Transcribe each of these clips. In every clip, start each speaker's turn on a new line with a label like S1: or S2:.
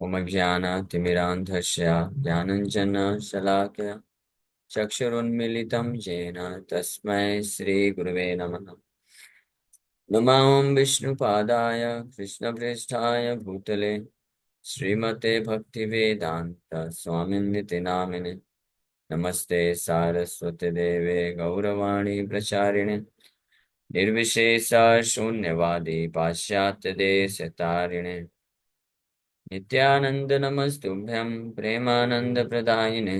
S1: ओम ज्ञानातिमिरान्धस्य ज्ञानञ्जनशलाकया चक्षुरुन्मीलितं येन तस्मै श्रीगुरुवे नमः। नमो विष्णुपादाय कृष्णप्रेष्ठाय भूतले श्रीमते भक्तिवेदान्त स्वामिन्निति नामिने। नमस्ते सारस्वती देवे गौरवाणी प्रचारिणे निर्विशेष शून्यवादी पाश्चात्य देश तारिणे नित्यानंद नमस्तुभ्यं प्रेमानंद प्रदायिने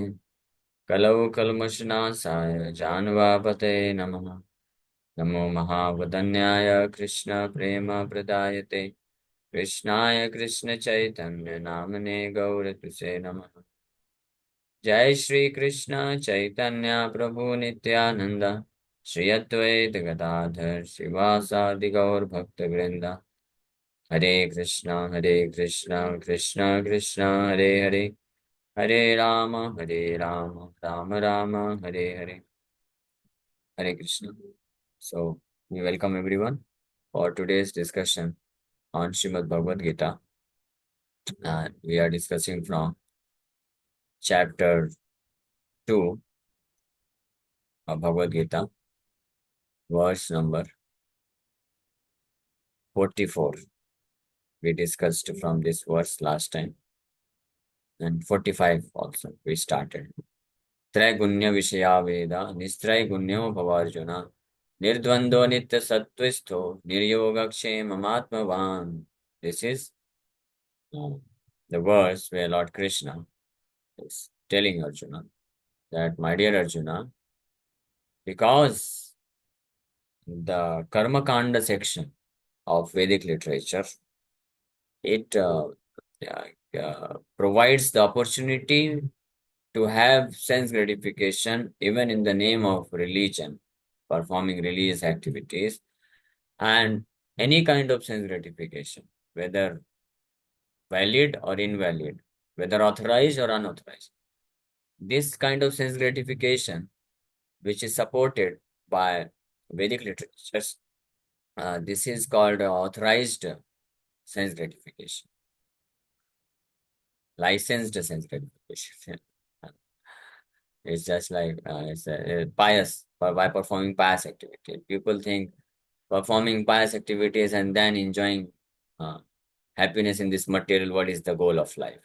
S1: कलौ कल्मषनाशाय जानवापते नमः। नमो महावदन्याय कृष्ण प्रेम प्रदायते कृष्णाय कृष्ण चैतन्य नामने गौरतुसे नमः। जय श्री कृष्ण चैतन्य प्रभु नित्यानंद श्री अद्वैत गदाधर श्रीवासादि गौर भक्त वृंदा। हरे Krishna Krishna Krishna Hare Hare Hare Ram Ram Ram Hare Hare Hare Krishna. So we welcome everyone for today's discussion on Srimad Bhagavad Gita, and we are discussing from chapter 2 of Bhagavad Gita, verse number 44. We discussed from this verse last time, and 45 also we started. त्रैगुण्य विषया वेद निस्त्रैगुण्यो भवार्जुन निर्द्वंद्व नित्य सत्वस्थो निर्योगक्षेममात्मवान. This is the verse where Lord Krishna is telling Arjuna that, my dear Arjuna, because the Karma Kanda section of Vedic literature, it provides the opportunity to have sense gratification even in the name of religion, performing religious activities, and any kind of sense gratification, whether valid or invalid, whether authorized or unauthorized. This kind of sense gratification, which is supported by Vedic literatures, this is called authorized sense gratification, licensed sense gratification. It's just like it's pious by performing pious activity. People think performing pious activities and then enjoying uh, happiness in this material world is the goal of life.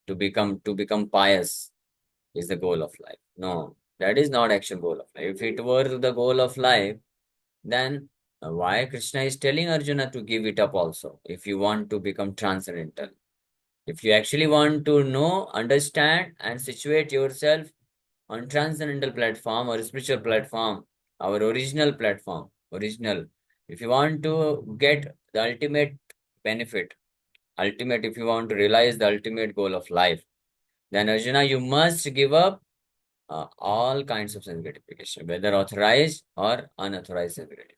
S1: To become pious is the goal of life. No, that is not actual goal of life. If it were the goal of life, then why Krishna is telling Arjuna to give it up also? If you want to become transcendental, if you actually want to know, understand, and situate yourself on transcendental platform or spiritual platform, our original platform, original. If you want to get the ultimate benefit, ultimate, if you want to realize the ultimate goal of life, then Arjuna, you must give up all kinds of sense gratification, whether authorized or unauthorized sense gratification.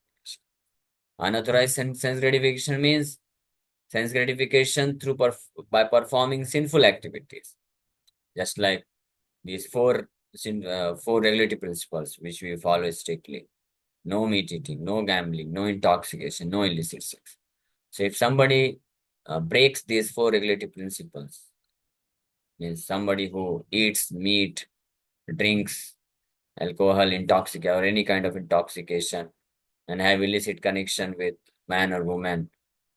S1: Unauthorized sense gratification means sense gratification by performing sinful activities, just like these four regulatory principles which we follow strictly: no meat eating, no gambling, no intoxication, no illicit sex. So if somebody breaks these four regulatory principles, means somebody who eats meat, drinks alcohol, intoxicate, or any kind of intoxication, and have illicit connection with man or woman,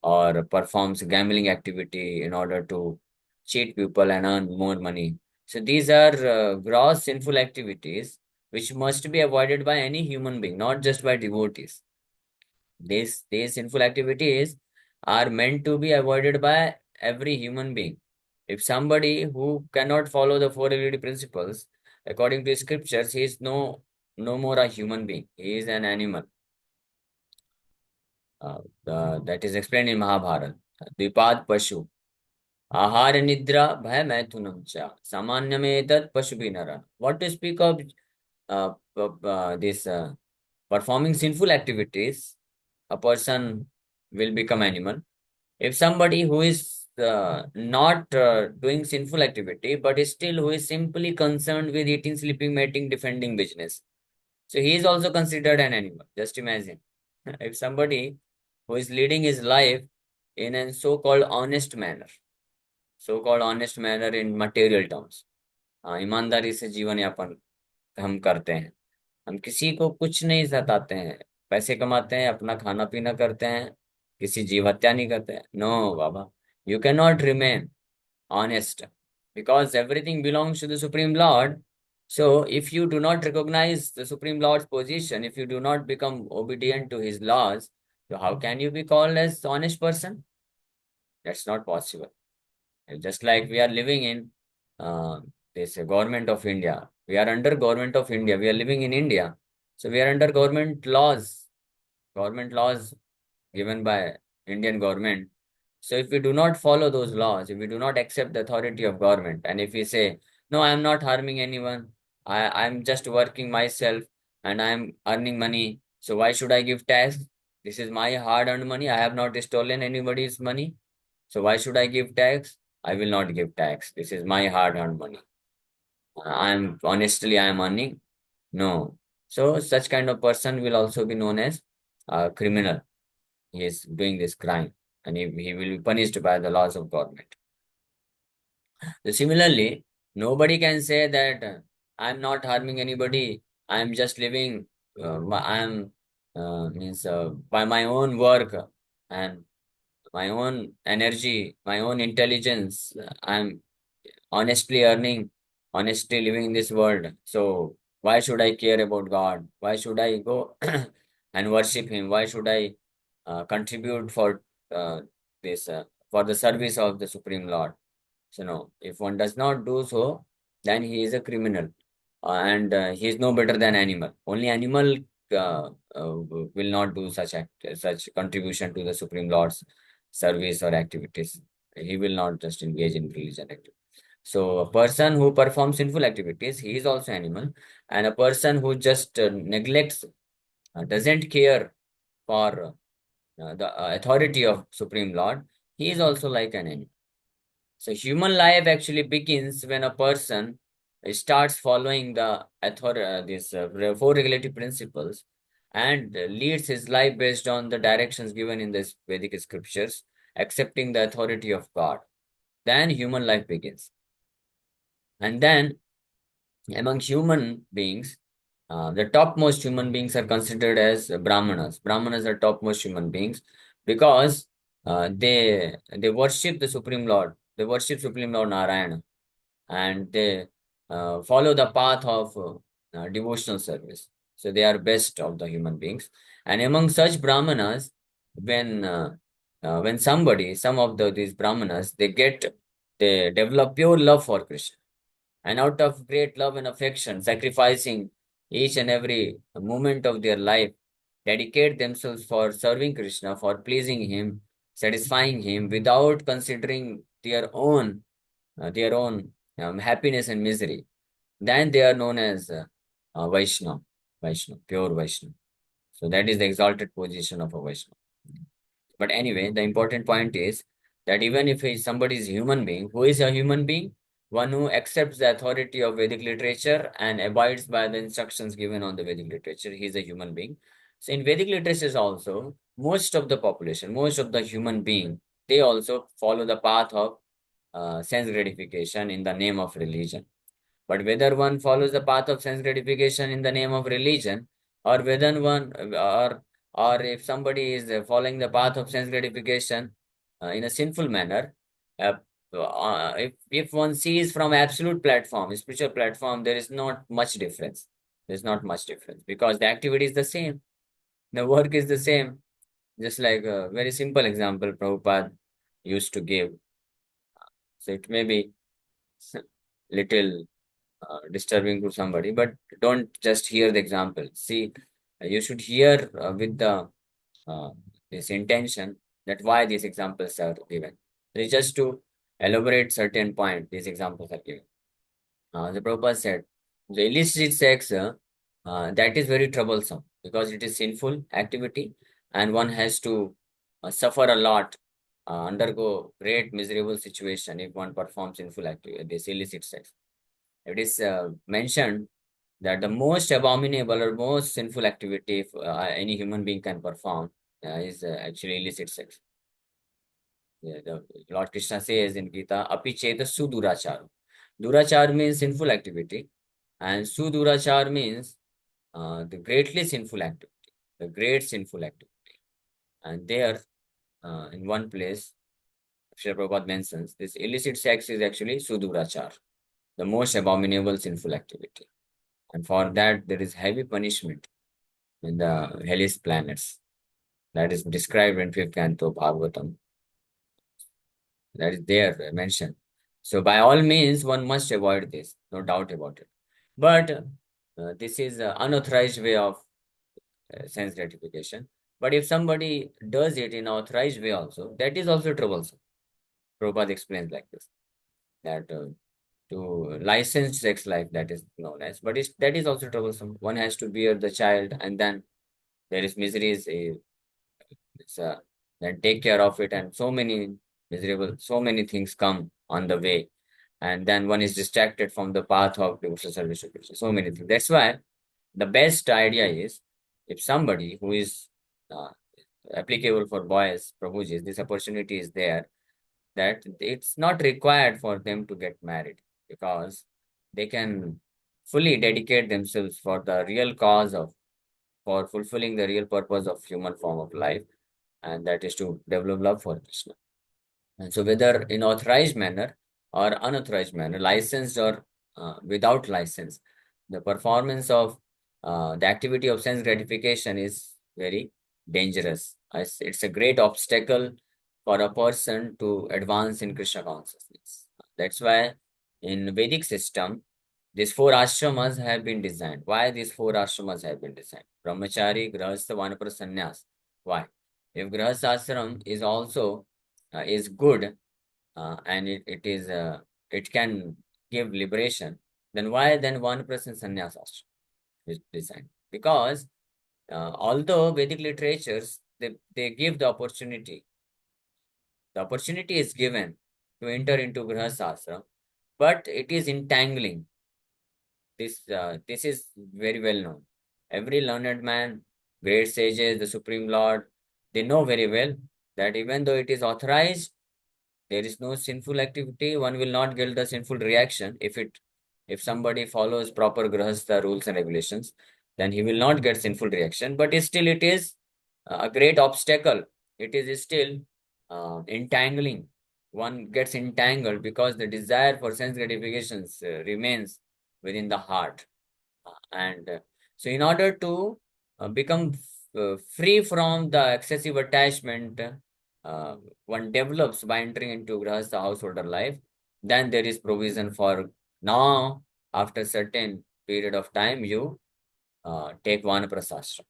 S1: or performs gambling activity in order to cheat people and earn more money. So these are gross sinful activities which must be avoided by any human being, not just by devotees. These sinful activities are meant to be avoided by every human being. If somebody who cannot follow the four reality principles according to scriptures, he is no more a human being. He is an animal. That is explained in Mahabharata. Dvipad Pashu. Ahara Nidra Bhaya Maithunam Cha. Samanyametat Pashu Binara. What to speak of this performing sinful activities, a person will become animal. If somebody who is not doing sinful activity, but is still who is simply concerned with eating, sleeping, mating, defending business, so he is also considered an animal. Just imagine if somebody who is leading his life in a so-called honest manner. So called honest manner in material terms. ईमानदारी से जीवन यापन हम करते हैं। हम किसी को कुछ नहीं सताते हैं, पैसे कमाते हैं, अपना खाना पीना करते हैं, किसी जीव हत्या नहीं करते हैं। No baba, you can not remain honest because everything belongs to the Supreme Lord. So, if you do not recognize the Supreme Lord's position, if you do not become obedient to his laws, so how can you be called as honest person? That's not possible. Just like we are living in uh, this government of India, we are under government of India. We are living in India, so we are under government laws given by Indian government. So if we do not follow those laws, if we do not accept the authority of government, and if we say, no, I am not harming anyone, I'm just working myself and I'm earning money, so why should I give tax? This is my hard-earned money. I have not stolen anybody's money. So why should I give tax? I will not give tax. This is my hard-earned money. I am earning. No. So such kind of person will also be known as a criminal. He is doing this crime and he will be punished by the laws of government. So similarly, nobody can say that I'm not harming anybody. I'm just living. I'm means by my own work and my own energy, my own intelligence. I'm honestly earning, honestly living in this world. So why should I care about God? Why should I go and worship Him? Why should I contribute uh, this for the service of the Supreme Lord? So no, if one does not do so, then he is a criminal, and he is no better than animal. Only animal will not do such contribution to the Supreme Lord's service or activities. He will not just engage in religion activity. So a person who performs sinful activities, he is also animal, and a person who just neglects, doesn't care for the authority of Supreme Lord, he is also like an animal. So human life actually begins when a person starts following the these four regulative principles and leads his life based on the directions given in the Vedic scriptures, accepting the authority of God. Then human life begins. And then among human beings, the topmost human beings are considered as Brahmanas. Brahmanas are topmost human beings because they worship the Supreme Lord. They worship Supreme Lord Narayana, and they follow the path of devotional service. So they are best of the human beings. And among such Brahmanas, when some of these Brahmanas, they develop pure love for Krishna, and out of great love and affection, sacrificing each and every moment of their life, dedicate themselves for serving Krishna, for pleasing Him, satisfying Him without considering their own happiness and misery. Then they are known as Vaishnava, pure Vaishnava. So that is the exalted position of a Vaishnava. But anyway, the important point is that even if somebody is a human being, who is a human being? One who accepts the authority of Vedic literature and abides by the instructions given on the Vedic literature, he is a human being. So in Vedic literature also, most of the population, most of the human being, they also follow the path of sense gratification in the name of religion. But whether one follows the path of sense gratification in the name of religion, or whether one or if somebody is following the path of sense gratification in a sinful manner, uh, if one sees from absolute platform, spiritual platform, there is not much difference. There's not much difference because the activity is the same, the work is the same. Just like a very simple example Prabhupada used to give. So it may be little disturbing to somebody, but don't just hear the example. See, you should hear with the uh, this intention that why these examples are given. It's just to elaborate certain point. These examples are given. The Prabhupada said, the illicit sex that is very troublesome because it is sinful activity, and one has to suffer a lot, undergo great miserable situation if one performs sinful activity, this illicit sex. It is mentioned that the most abominable or most sinful activity any human being can perform is actually illicit sex. The Lord Krishna says in Gita, Api cheta sudurachar. Durachar means sinful activity, and sudurachar means the greatly sinful activity, the great sinful activity. And there, in one place, Srila Prabhupada mentions this illicit sex is actually sudurachar, the most abominable sinful activity. And for that, there is heavy punishment in the hellish planets. That is described in fifth canto Bhagavatam. That is there mentioned. So by all means, one must avoid this, no doubt about it. But this is an unauthorized way of sense gratification. But if somebody does it in authorized way also, that is also troublesome. Prabhupada explains like this, that to license sex life, that is known as, but that is also troublesome. One has to bear the child, and then there is miseries, it's, then take care of it, and so many miserable, so many things come on the way, and then one is distracted from the path of devotional service. So many things. That's why the best idea is, if somebody who is uh, applicable for boys, Prabhuji, this opportunity is there, that it's not required for them to get married, because they can fully dedicate themselves for the real cause of, for fulfilling the real purpose of human form of life, and that is to develop love for Krishna. And so whether in authorized manner or unauthorized manner, licensed or without license, the performance of the activity of sense gratification is very dangerous. It's a great obstacle for a person to advance in Krishna consciousness. That's why in Vedic system, these four ashramas have been designed. Why these four ashramas have been designed? Brahmachari, Grahastha, Vanapara, Sannyas. Why? If Grahastha ashram is also is good, and it can give liberation, then why then one person sannyas ashram is designed? Because although Vedic literatures, they give the opportunity is given to enter into Grihastha ashram, but it is entangling. This is very well known. Every learned man, great sages, the Supreme Lord, they know very well that even though it is authorized, there is no sinful activity. One will not get the sinful reaction if somebody follows proper grahastha rules and regulations, then he will not get sinful reaction. But still, it is a great obstacle. It is still entangling. One gets entangled because the desire for sense gratifications remains within the heart. And so, in order to become free from the excessive attachment uh, one develops by entering into grahastha householder life, then there is provision for now, after certain period of time, you take vanaprasthashram.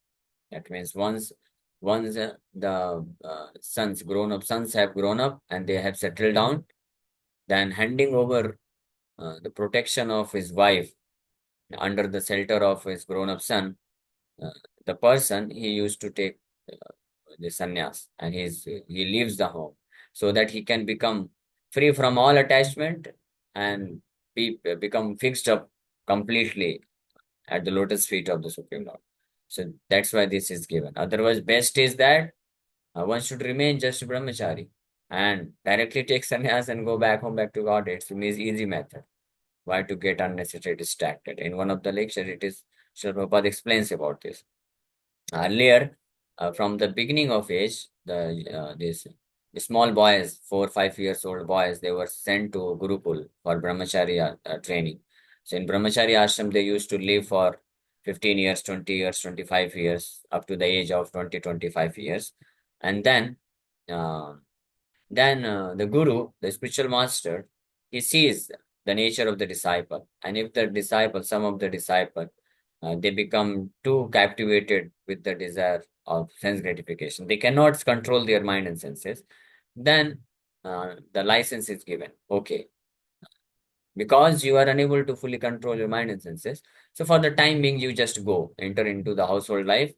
S1: That means once the sons, grown up sons have grown up and they have settled down, then handing over the protection of his wife under the shelter of his grown up son, uh, the person he used to take the sannyas, and he leaves the home so that he can become free from all attachment and become fixed up completely at the lotus feet of the Supreme Lord. So that's why this is given. Otherwise, best is that one should remain just brahmachari and directly take sannyas and go back home, back to God. It's an easy method. Why to get unnecessarily distracted? In one of the lectures, it is Srila Prabhupada explains about this. Earlier, from the beginning of age, the small boys, 4 5 years old boys, they were sent to Gurukul for brahmacharya training. So in brahmacharya ashram, they used to live for 15 years, 20 years, 25 years, up to the age of 20, 25 years. And uh, then the guru, the spiritual master, he sees the nature of the disciple. And if the disciple, some of the disciple, they become too captivated with the desire of sense gratification, they cannot control their mind and senses, then the license is given. Okay, because you are unable to fully control your mind and senses, so for the time being, you just go enter into the household life,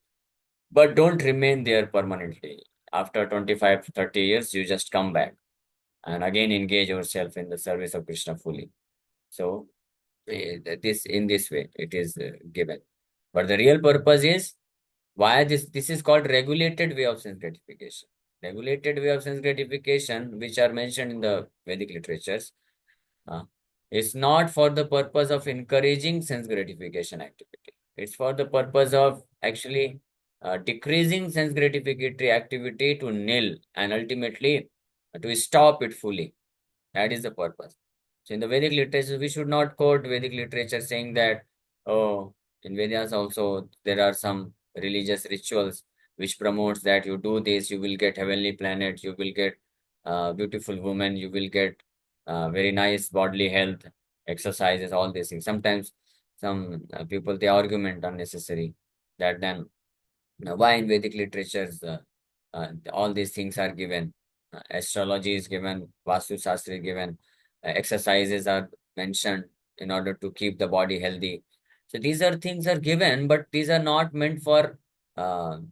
S1: but don't remain there permanently. After 25, 30 years, you just come back and again engage yourself in the service of Krishna fully. So this in this way it is given. But the real purpose is why this is called regulated way of sense gratification. regulated way of sense gratification, which are mentioned in the Vedic literatures, uh, is not for the purpose of encouraging sense gratification activity. It's for the purpose of actually decreasing sense gratificatory activity to nil and ultimately to stop it fully. That is the purpose. So in the Vedic literature, we should not quote Vedic literature saying that, oh, in Vedas also there are some religious rituals which promotes that you do this, you will get heavenly planet, you will get beautiful woman, you will get very nice bodily health, exercises, all these things. Sometimes some people they argument unnecessary that then why in Vedic literatures all these things are given. Astrology is given, Vastu Shastra is given, exercises are mentioned in order to keep the body healthy. So these are things are given, but these are not meant for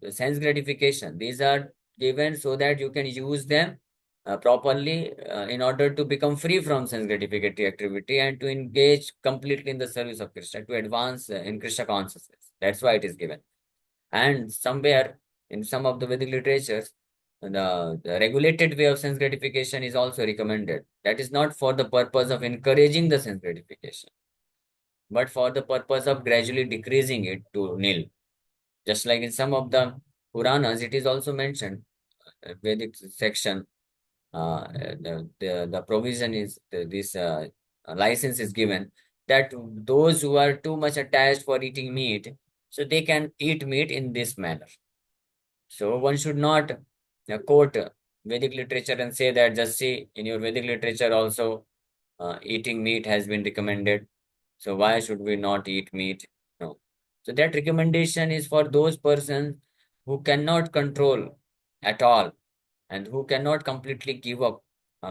S1: sense gratification. These are given so that you can use them properly in order to become free from sense gratificatory activity and to engage completely in the service of Krishna, to advance in Krishna consciousness. That's why it is given. And somewhere in some of the Vedic literatures, the regulated way of sense gratification is also recommended. That is not for the purpose of encouraging the sense gratification, but for the purpose of gradually decreasing it to nil. Just like in some of the Puranas, it is also mentioned, Vedic section, the provision is, this license is given that those who are too much attached for eating meat, so they can eat meat in this manner. So one should not quote Vedic literature and say that just see in your Vedic literature also eating meat has been recommended. So why should we not eat meat? No. So that recommendation is for those persons who cannot control at all and who cannot completely give up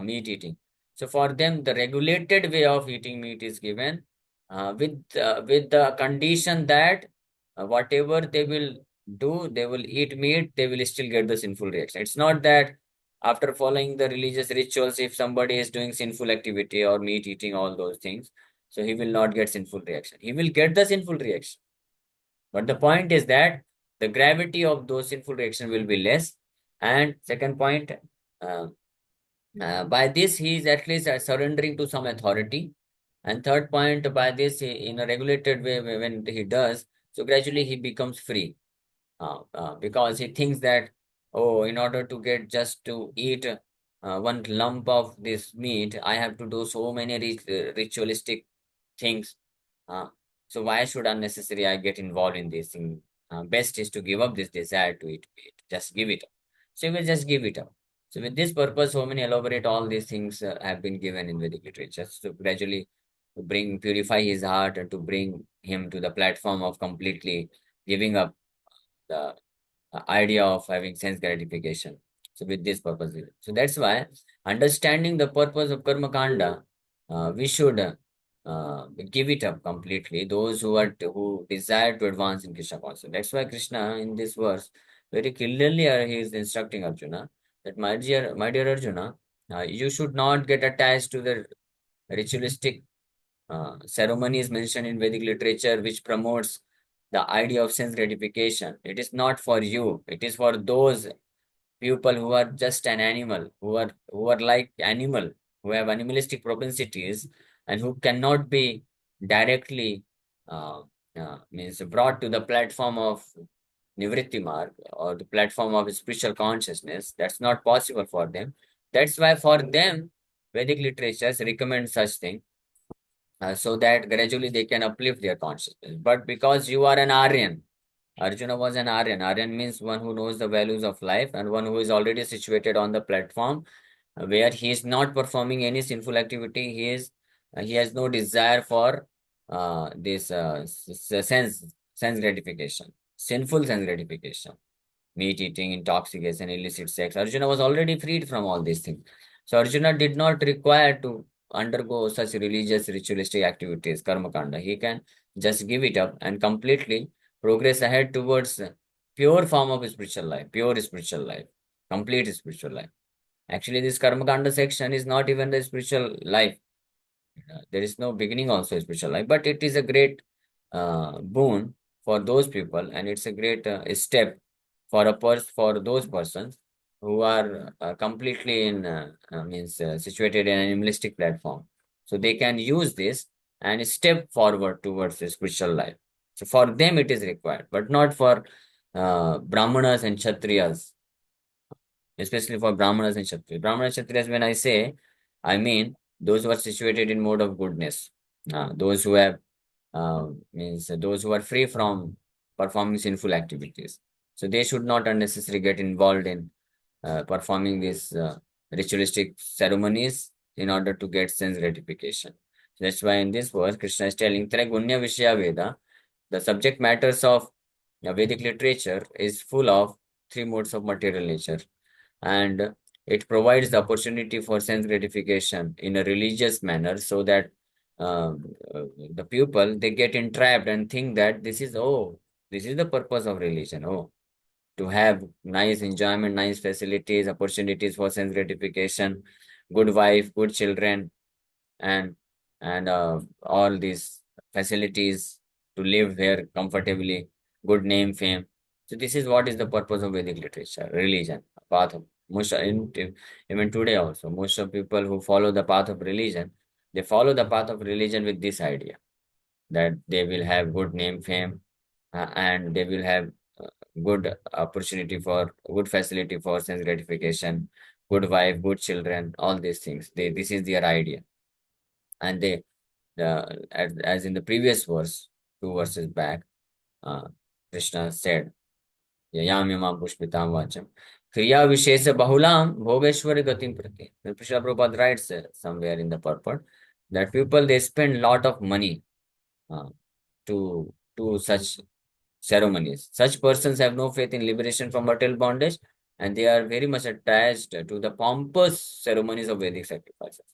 S1: meat eating. So for them, the regulated way of eating meat is given with the condition that whatever they will do, they will eat meat, they will still get the sinful reaction. It's not that after following the religious rituals, if somebody is doing sinful activity or meat eating, all those things, so he will not get sinful reaction. He will get the sinful reaction. But the point is that the gravity of those sinful reaction will be less. And second point, uh, by this he is at least surrendering to some authority. And third point, by this in a regulated way, when he does, so gradually he becomes free because he thinks that, oh, in order to get just to eat one lump of this meat, I have to do so many ritualistic things. Uh, so why should unnecessarily I get involved in this thing? Best is to give up this desire to eat meat. Just give it up. So he will just give it up. So with this purpose, so many elaborate all these things have been given in Vedic literature. So gradually to bring purify his heart and to bring him to the platform of completely giving up the idea of having sense gratification. So with this purpose, so that's why understanding the purpose of karma kanda, we should give it up completely. Those who desire to advance in Krishna consciousness. That's why Krishna in this verse very clearly he is instructing Arjuna that my dear Arjuna, you should not get attached to the ritualistic ceremonies mentioned in Vedic literature, which promotes the idea of sense gratification. It is not for you. It is for those people who are just an animal, who are like animal, who have animalistic propensities, and who cannot be directly means brought to the platform of Nivritti mark or the platform of spiritual consciousness. That's not possible for them. That's why for them, Vedic literatures recommend such thing so that gradually they can uplift their consciousness. But because you are an Aryan, Arjuna was an Aryan. Aryan means one who knows the values of life and one who is already situated on the platform where he is not performing any sinful activity. He has no desire for this sense gratification, sinful sense gratification, meat eating, intoxication, illicit sex. Arjuna was already freed from all these things. So Arjuna did not require to undergo such religious ritualistic activities, karma kanda. He can just give it up and completely progress ahead towards pure form of spiritual life, pure spiritual life, complete spiritual life. Actually, this karma kanda section is not even the spiritual life. There is no beginning also spiritual life, but it is a great boon for those people, and it's a great step for for those persons who are completely in situated in an animalistic platform. So they can use this and step forward towards the spiritual life. So for them it is required, but not for brahmanas and kshatriyas, especially for brahmanas and kshatriyas. Brahmanas and kshatriyas, when I say, I mean those who are situated in mode of goodness, those who have means those who are free from performing sinful activities. So they should not unnecessarily get involved in performing these ritualistic ceremonies in order to get sense gratification. That's why in this verse, Krishna is telling Traigunya Vishya Veda, the subject matters of Vedic literature is full of three modes of material nature, and it provides the opportunity for sense gratification in a religious manner, so that the people they get entrapped and think that this is the purpose of religion. To have nice enjoyment, nice facilities, opportunities for sense gratification, good wife, good children, and all these facilities to live here comfortably, good name, fame. So this is what is the purpose of Vedic literature, religion, path of most even today also most of people who follow the path of religion, they follow the path of religion with this idea that they will have good name, fame, and they will have uh, good opportunity for good facility for sense gratification, good wife, good children, all these things. This is their idea, and as in the previous verse, two verses back, uh, Krishna said, "Yayam yamam pushpitam vacham kriya vishesa bahulam bhogeshwari gatim prati." The Krishna Prabhupada writes somewhere in the purport that people they spend lot of money uh, to such ceremonies. Such persons have no faith in liberation from material bondage, and they are very much attached to the pompous ceremonies of Vedic sacrifices.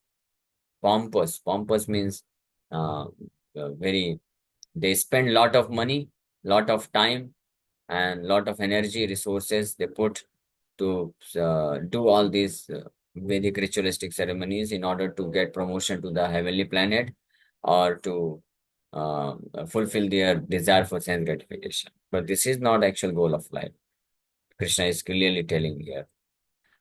S1: Pompous means very. They spend lot of money, lot of time, and lot of energy, resources they put to do all these Vedic ritualistic ceremonies in order to get promotion to the heavenly planet, or to uh, fulfill their desire for sense gratification. But this is not actual goal of life. Krishna is clearly telling here.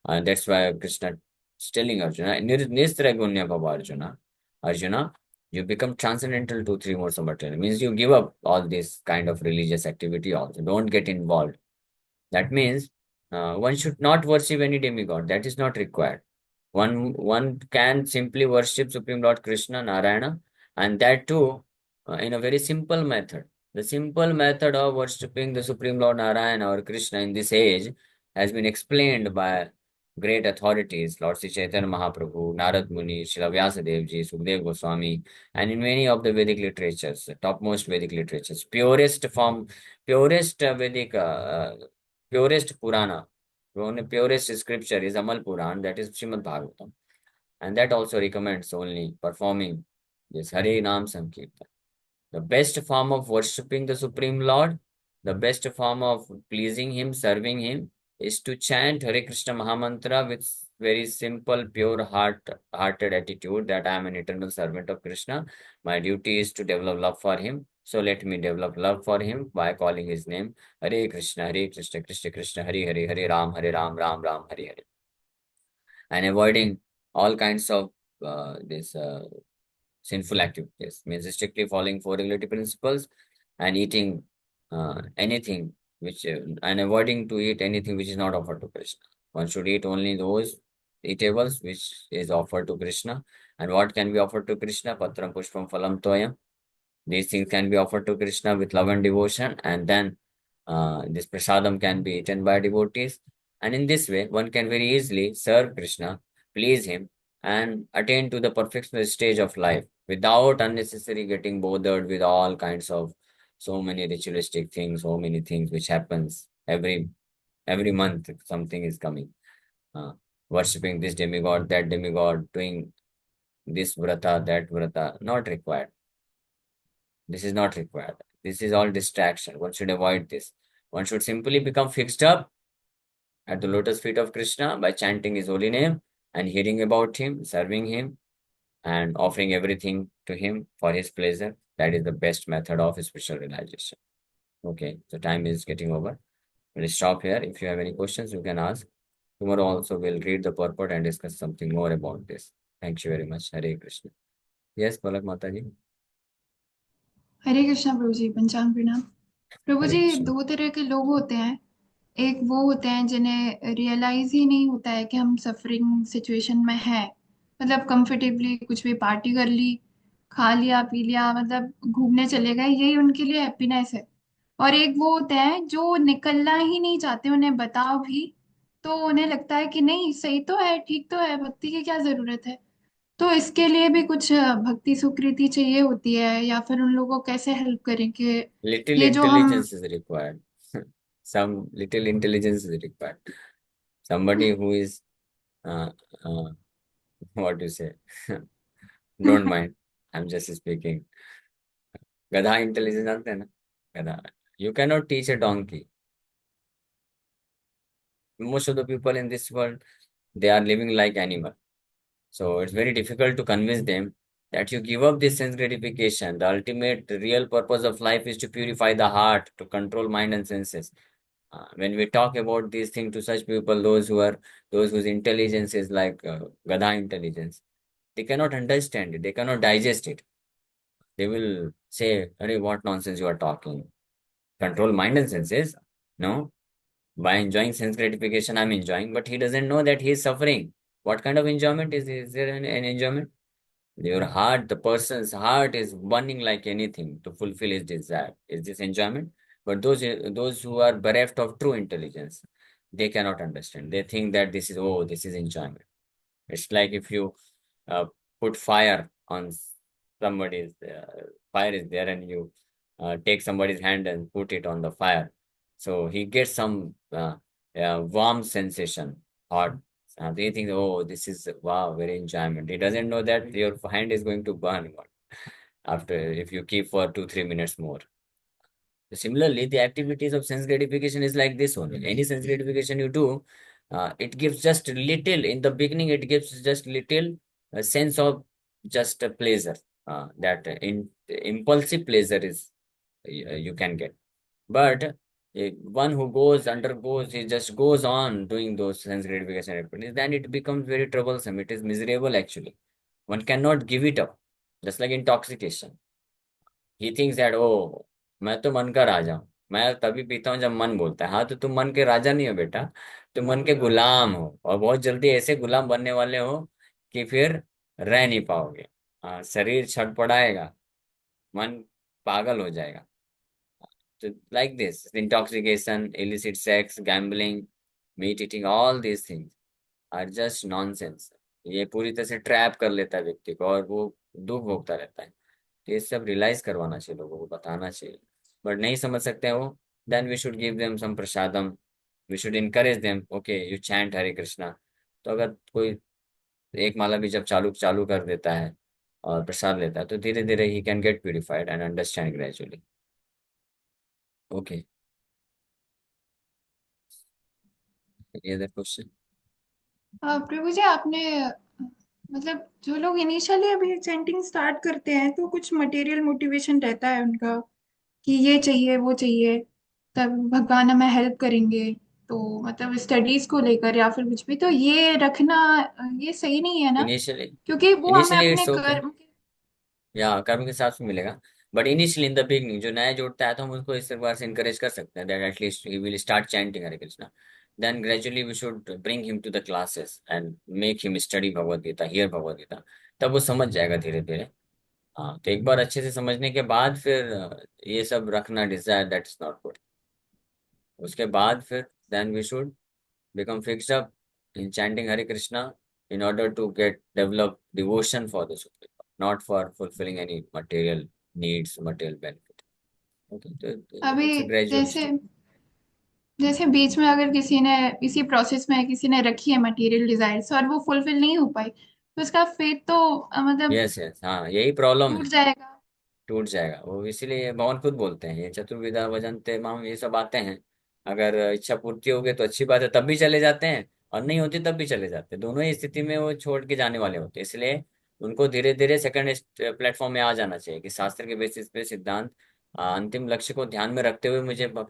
S1: And that's why Krishna is telling Arjuna, Nisragunya Bhava Arjuna. Arjuna, you become transcendental to three modes of material. Means you give up all this kind of religious activity also. Don't get involved. That means one should not worship any demigod. That is not required. One can simply worship Supreme Lord Krishna, Narayana, and that too in a very simple method. The simple method of worshipping the Supreme Lord Narayana or Krishna in this age has been explained by great authorities, Lord Sri Chaitanya Mahaprabhu, Narad Muni, Srila Vyasadeva Ji, Sukdev Goswami, and in many of the Vedic literatures, topmost Vedic literatures, purest Vedic, purest Purana, purest scripture is Amal Puran, that is Srimad Bhagavatam. And that also recommends only performing this Hare Nam Sankirtan. The best form of worshipping the Supreme Lord, the best form of pleasing Him, serving Him, is to chant Hare Krishna Mahamantra with very simple, pure hearted attitude that I am an eternal servant of Krishna. My duty is to develop love for Him. So let me develop love for Him by calling His name Hare Krishna, Krishna Krishna, Hare Hare, Hare Ram, Ram Ram, Hare Hare, and avoiding all kinds of this sinful activities, means strictly following four regulatory principles and eating anything which and avoiding to eat anything which is not offered to Krishna. One should eat only those eatables which is offered to Krishna. And what can be offered to Krishna? Patram pushpam phalam toyam. These things can be offered to Krishna with love and devotion, and then this prasadam can be eaten by devotees. And in this way, one can very easily serve Krishna, please him, and attain to the perfectional stage of life without unnecessarily getting bothered with all kinds of so many ritualistic things, so many things which happens every month. Something is coming. Uh, Worshipping this demigod, that demigod, doing this vrata, that vrata, not required. This is not required. This is all distraction. One should avoid this. One should simply become fixed up at the lotus feet of Krishna by chanting his holy name and hearing about him, serving him, and offering everything to him for his pleasure. That is the best method of spiritual realization. Okay, so time is getting over. We'll stop here. If you have any questions, you can ask. Tomorrow also we'll read the purport and discuss something more about this. Thank you very much. Hare Krishna. Yes, Palak Mataji.
S2: हरे कृष्णा प्रभु जी। पंचांग प्रणाम। प्रभु
S1: Hare
S2: जी,
S1: Krishna.
S2: दो तरह के लोग होते हैं। एक वो होते हैं जिन्हें रियलाइज ही नहीं होता है कि हम सफरिंग सिचुएशन में हैं। मतलब कंफर्टेबली कुछ भी पार्टी कर ली, खा लिया पी लिया, मतलब घूमने चले गए, यही उनके लिए हैप्पीनेस है। और एक वो होते हैं जो निकलना ही नहीं चाहते, उन्हें बताओ भी तो उन्हें लगता है कि नहीं, सही तो है, ठीक तो है, भक्ति की क्या जरूरत है। तो इसके लिए भी कुछ भक्ति स्वीकृति चाहिए होती है, या फिर उन लोगों को कैसे हेल्प करें कि
S1: Little
S2: ये जो हम।
S1: intelligence is required. Some little intelligence is required. Somebody who is, uh, uh, what do you say? Don't mind. I'm just speaking. गधा इंटेलिजेंस जानते हैं ना? गधा. You cannot teach a donkey. Most of the people in this world, they are living like animal. So it's very difficult to convince them that you give up this sense gratification. The ultimate real purpose of life is to purify the heart, to control mind and senses. When we talk about these things to such people, those whose intelligence is like Gada intelligence, they cannot understand it, they cannot digest it. They will say, "Arey, what nonsense you are talking? Control mind and senses? No, by enjoying sense gratification, I'm enjoying, but he doesn't know that he is suffering. What kind of enjoyment is there an enjoyment? Your heart, the person's heart is burning like anything to fulfill his desire. Is this enjoyment? But those who are bereft of true intelligence, they cannot understand. They think that this is enjoyment. It's like if you uh, put fire on somebody's fire is there, and you take somebody's hand and put it on the fire, so he gets some warm sensation, hot. They think, oh, this is wow, very enjoyment. He doesn't know that your hand is going to burn after if you keep for 2 3 minutes more. Similarly, the activities of sense gratification is like this only. Any sense gratification you do, it gives just little. In the beginning, it gives just little sense of just a pleasure. That in impulsive pleasure is you can get. But one who undergoes, he just goes on doing those sense gratification activities, then it becomes very troublesome. It is miserable actually. One cannot give it up. Just like intoxication. He thinks that oh मैं तो मन का राजा हूँ, मैं तभी पीता हूँ जब मन बोलता है। हाँ, तो तुम मन के राजा नहीं हो बेटा, तुम मन के गुलाम हो, और बहुत जल्दी ऐसे गुलाम बनने वाले हो कि फिर रह नहीं पाओगे। हाँ, शरीर छटपटाएगा, मन पागल हो जाएगा। तो like this intoxication, illicit sex, gambling, meat eating, all these things are just nonsense. ये पूरी तरह से ट्रैप कर लेता है व्यक्ति को, और वो दुख भोगता रहता है। तो ये सब रियलाइज करवाना चाहिए, लोगों को बताना चाहिए। बट नहीं समझ सकते हैं वो, then we should give them some prasadam, we should encourage them, okay you chant Hare Krishna. तो अगर कोई एक माला भी जब चालू चालू कर देता है और प्रसाद लेता है, तो धीरे धीरे he can get purified and understand gradually. Okay, ये अदर क्वेश्चन?
S2: प्रभु जी, आपने मतलब जो लोग इनिशियली अभी चैंटिंग स्टार्ट करते हैं तो कुछ मटेरियल मोटिवेशन रहता है उनका कि ये चाहिए वो चाहिए, तब भगवान हमें हेल्प करेंगे। तो मतलब स्टडीज को लेकर या फिर कुछ भी, तो ये रखना ये सही नहीं है ना,
S1: इनिशियली,
S2: क्योंकि वो हमें
S1: इनिशियली
S2: अपने
S1: इट्स ओके,
S2: कर्म।
S1: या कर्म के हिसाब से मिलेगा। But initially in the beginning जो नया जोड़ता है, तो हम उसको इस बार से इनकरेज कर सकते हैं that at least he will start chanting Hare Krishna. Then gradually we should bring him to the classes and make him study Bhagavad Gita, hear Bhagavad Gita. तब वो समझ जाएगा धीरे धीरे। हाँ, तो एक बार अच्छे से समझने के बाद फिर ये सब रखना desire, that is not good. उसके बाद फिर then we should become fixed up in chanting Hare Krishna in order to get develop devotion for the Supreme, not for fulfilling any material needs, material benefit. Okay, so
S2: अभी
S1: it's a gradual
S2: जैसे
S1: step.
S2: जैसे बीच में अगर किसी ने इसी process में किसी ने रखी है मटेरियल डिजायर्स और वो फुलफिल नहीं हो पाई, तो उसका फेथ तो मतलब
S1: Yes, yes, हाँ, यही प्रॉब्लम
S2: टूट
S1: है।
S2: जाएगा।
S1: टूट जाएगा वो, इसीलिए भगवान खुद बोलते हैं, ये चतुर्विधा भजन्ते माम, ये सब आते हैं। अगर इच्छा पूर्ति हो गई तो अच्छी बात है, तब भी चले जाते हैं, और नहीं होती तब भी चले जाते हैं। दोनों ही स्थिति में वो छोड़ के जाने वाले होते हैं। इसलिए उनको धीरे धीरे सेकंड प्लेटफॉर्म में आ जाना चाहिए कि शास्त्र के बेसिस पे सिद्धांत, अंतिम लक्ष्य को ध्यान में रखते हुए मुझे